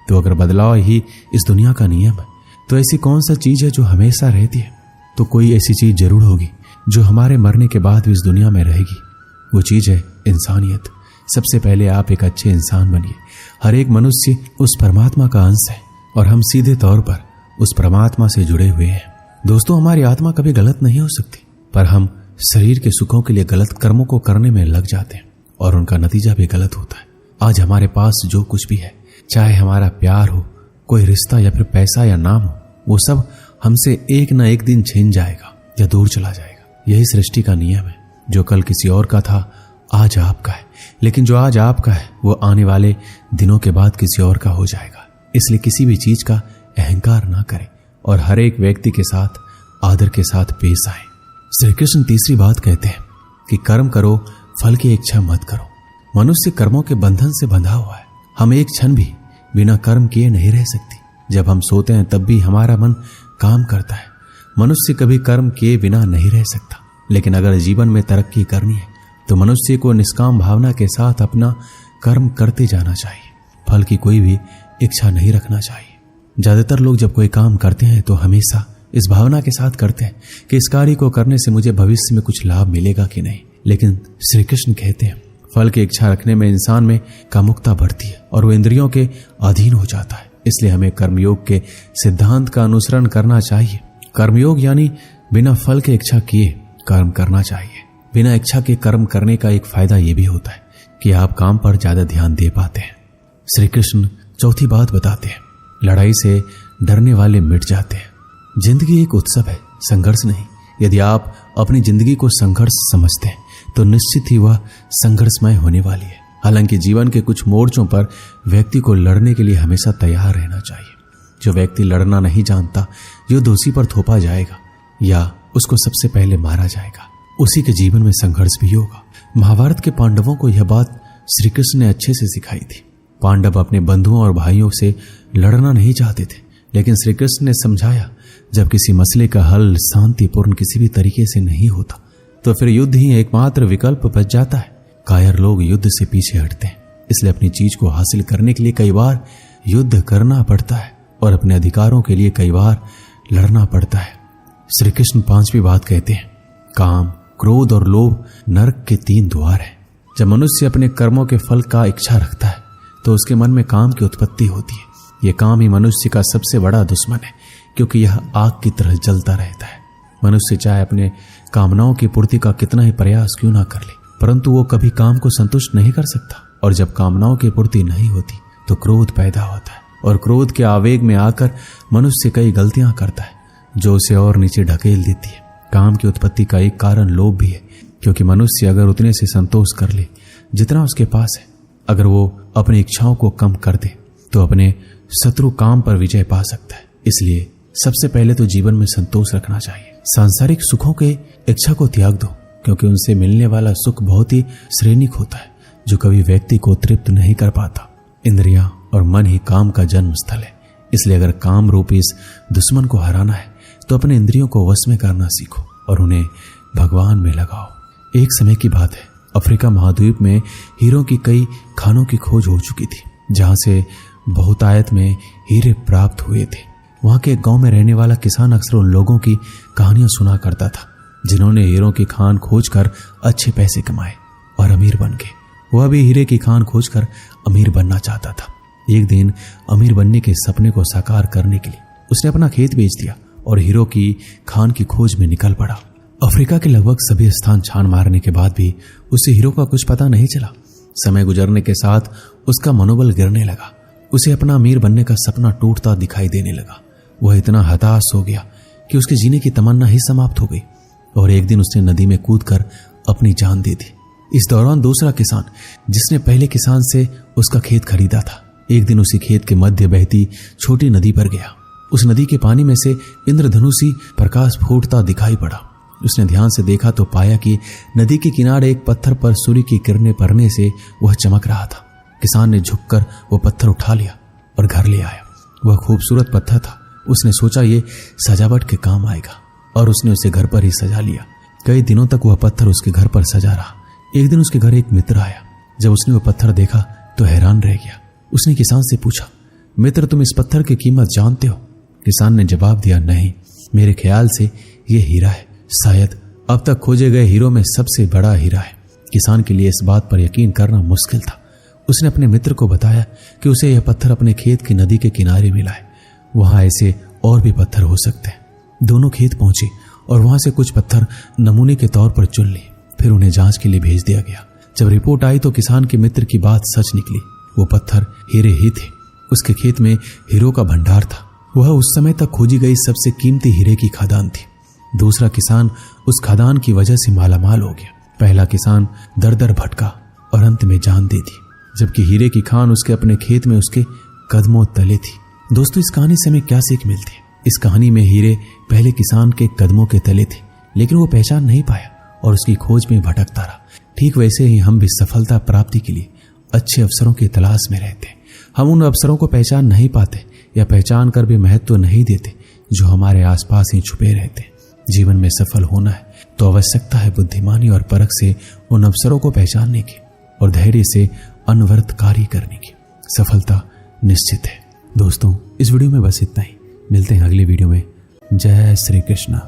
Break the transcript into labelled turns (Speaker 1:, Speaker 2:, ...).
Speaker 1: तो अगर बदलाव ही इस दुनिया का नियम है, तो ऐसी कौन सा चीज है जो हमेशा रहती है? तो कोई ऐसी चीज जरूर होगी जो हमारे मरने के बाद भी इस दुनिया में रहेगी। वो चीज है इंसानियत। सबसे पहले आप एक अच्छे इंसान बनिए। हर एक मनुष्य उस परमात्मा का अंश है और हम सीधे तौर पर उस परमात्मा से जुड़े हुए हैं। दोस्तों, हमारी आत्मा कभी गलत नहीं हो सकती, पर हम शरीर के सुखों के लिए गलत कर्मों को करने में लग जाते हैं और उनका नतीजा भी गलत होता है। आज हमारे पास जो कुछ भी है, चाहे हमारा प्यार हो, कोई रिश्ता या फिर पैसा या नाम हो, वो सब हमसे एक ना एक दिन छिन जाएगा या दूर चला जाएगा। यही सृष्टि का नियम है। जो कल किसी और का था, आज आपका है, लेकिन जो आज आपका है वो आने वाले दिनों के बाद किसी और का हो जाएगा। इसलिए किसी भी चीज का अहंकार ना करें और हर एक व्यक्ति के साथ आदर के साथ पेश आए। श्री कृष्ण तीसरी बात कहते हैं कि कर्म करो, फल की इच्छा मत करो। मनुष्य कर्मों के बंधन से बंधा हुआ है। हम एक क्षण भी बिना कर्म किए नहीं रह सकती। जब हम सोते हैं तब भी हमारा मन काम करता है। मनुष्य कभी कर्म किए बिना नहीं रह सकता, लेकिन अगर जीवन में तरक्की करनी है तो मनुष्य को निष्काम भावना के साथ अपना कर्म करते जाना चाहिए। फल की कोई भी इच्छा नहीं रखना चाहिए। ज्यादातर लोग जब कोई काम करते हैं तो हमेशा इस भावना के साथ करते हैं कि इस कार्य को करने से मुझे भविष्य में कुछ लाभ मिलेगा कि नहीं। लेकिन श्री कृष्ण कहते हैं फल की इच्छा रखने में इंसान में कामुकता बढ़ती है और वो इंद्रियों के अधीन हो जाता है। इसलिए हमें कर्मयोग के सिद्धांत का अनुसरण करना चाहिए। कर्मयोग यानी बिना फल के इच्छा किए कर्म करना चाहिए। बिना इच्छा के कर्म करने का एक फायदा यह भी होता है कि आप काम पर ज्यादा ध्यान दे पाते हैं। श्री कृष्ण चौथी बात बताते हैं, लड़ाई से डरने वाले मिट जाते हैं। जिंदगी एक उत्सव है, संघर्ष नहीं। यदि आप अपनी जिंदगी को संघर्ष समझते हैं तो निश्चित ही वह संघर्षमय होने वाली है। हालांकि जीवन के कुछ मोर्चों पर व्यक्ति को लड़ने के लिए हमेशा तैयार रहना चाहिए। जो व्यक्ति लड़ना नहीं जानता, जो दोषी पर थोपा जाएगा या उसको सबसे पहले मारा जाएगा, उसी के जीवन में संघर्ष भी होगा। महाभारत के पांडवों को यह बात श्री कृष्ण ने अच्छे से सिखाई थी। पांडव अपने बंधुओं और भाइयों से लड़ना नहीं चाहते थे, लेकिन श्री कृष्ण ने समझाया जब किसी मसले का हल शांतिपूर्ण किसी भी तरीके से नहीं होता तो फिर युद्ध ही एकमात्र विकल्प बच जाता है। कायर लोग युद्ध से पीछे हटते हैं, इसलिए अपनी चीज को हासिल करने के लिए कई बार युद्ध करना पड़ता है और अपने अधिकारों के लिए कई बार लड़ना पड़ता है। श्री कृष्ण पांचवी बात कहते हैं, काम, क्रोध और लोभ नरक के 3 द्वार हैं। जब मनुष्य अपने कर्मों के फल का इच्छा रखता है तो उसके मन में काम की उत्पत्ति होती है। यह काम ही मनुष्य का सबसे बड़ा दुश्मन है, क्योंकि यह आग की तरह जलता रहता है। मनुष्य चाहे अपने कामनाओं की पूर्ति का कितना ही प्रयास क्यों ना कर ले, परंतु वो कभी काम को संतुष्ट नहीं कर सकता। और जब कामनाओं की पूर्ति नहीं होती तो क्रोध पैदा होता है और क्रोध के आवेग में आकर मनुष्य कई गलतियां करता है जो उसे और नीचे ढकेल देती है। काम की उत्पत्ति का एक कारण लोभ भी है, क्योंकि मनुष्य अगर उतने से संतोष कर ले जितना उसके पास है, अगर वो अपनी इच्छाओं को कम कर दे तो अपने शत्रु काम पर विजय पा सकता है। इसलिए सबसे पहले तो जीवन में संतोष रखना चाहिए। सांसारिक सुखों के इच्छा को त्याग दो, क्योंकि उनसे मिलने वाला सुख बहुत ही श्रेणिक होता है जो कभी व्यक्ति को तृप्त नहीं कर पाता। इंद्रियां और मन ही काम का जन्म स्थल है। इसलिए अगर काम रूपी इस दुश्मन को हराना है तो अपने इंद्रियों को वश में करना सीखो और उन्हें भगवान में लगाओ। एक समय की बात है, अफ्रीका महाद्वीप में हीरों की कई खानों की खोज हो चुकी थी, जहां से बहुतायत में हीरे प्राप्त हुए थे। वहां के गांव में रहने वाला किसान अक्सर उन लोगों की कहानियां सुना करता था जिन्होंने हीरों की खान खोजकर अच्छे पैसे कमाए और अमीर बन गए। वह भी हीरे की खान खोजकर अमीर बनना चाहता था। एक दिन अमीर बनने के सपने को साकार करने के लिए उसने अपना खेत बेच दिया और हीरो की खान की खोज में निकल पड़ा। अफ्रीका के लगभग सभी स्थान छान मारने के बाद भी उसे हीरो का कुछ पता नहीं चला। समय गुजरने के साथ उसका मनोबल गिरने लगा। उसे अपना अमीर बनने का सपना टूटता दिखाई देने लगा। वह इतना हताश हो गया कि उसके जीने की तमन्ना ही समाप्त हो गई और एक दिन उसने नदी में कूदकर अपनी जान दे दी। इस दौरान दूसरा किसान, जिसने पहले किसान से उसका खेत खरीदा था, एक दिन उसी खेत के मध्य बहती छोटी नदी पर गया। उस नदी के पानी में से इंद्रधनुषी प्रकाश फूटता दिखाई पड़ा। उसने ध्यान से देखा तो पाया कि नदी के किनारे एक पत्थर पर सूर्य की किरणें पड़ने से वह चमक रहा था। किसान ने झुककर वो पत्थर उठा लिया और घर ले आया। वह खूबसूरत पत्थर था। उसने सोचा ये सजावट के काम आएगा और उसने उसे घर पर ही सजा लिया। कई दिनों तक वह पत्थर उसके घर पर सजा रहा। एक दिन उसके घर एक मित्र आया। जब उसने वह पत्थर देखा तो हैरान रह गया। उसने किसान से पूछा, मित्र, तुम इस पत्थर की कीमत जानते हो? किसान ने जवाब दिया, नहीं, मेरे ख्याल से ये हीरा है, शायद अब तक खोजे गए हीरों में सबसे बड़ा हीरा है। किसान के लिए इस बात पर यकीन करना मुश्किल था। उसने अपने मित्र को बताया कि उसे यह पत्थर अपने खेत की नदी के किनारे मिला है, वहां ऐसे और भी पत्थर हो सकते हैं। दोनों खेत पहुंचे और वहां से कुछ पत्थर नमूने के तौर पर चुन लिए, फिर उन्हें जांच के लिए भेज दिया गया। जब रिपोर्ट आई तो किसान के मित्र की बात सच निकली। वो पत्थर हीरे ही थे। उसके खेत में हीरों का भंडार था। वह उस समय तक खोजी गई सबसे कीमती हीरे की खदान थी। दूसरा किसान उस खदान की वजह से मालामाल हो गया। पहला किसान दर दर भटका और अंत में जान दे दी, जबकि हीरे की खान उसके अपने खेत में उसके कदमों तले थी। दोस्तों, इस कहानी से हमें क्या सीख मिलती है? इस कहानी में हीरे पहले किसान के कदमों के तले थे, लेकिन वो पहचान नहीं पाया और उसकी खोज में भटकता रहा। ठीक वैसे ही हम भी सफलता प्राप्ति के लिए अच्छे अवसरों की तलाश में रहते हैं। हम उन अवसरों को पहचान नहीं पाते या पहचान कर भी महत्व नहीं देते जो हमारे आसपास ही छुपे रहते हैं। जीवन में सफल होना है तो आवश्यकता है बुद्धिमानी और परख से उन अवसरों को पहचानने की और धैर्य से अनवरत कार्य करने की। सफलता निश्चित है। दोस्तों, इस वीडियो में बस इतना ही। मिलते हैं अगली वीडियो में। जय श्री कृष्ण।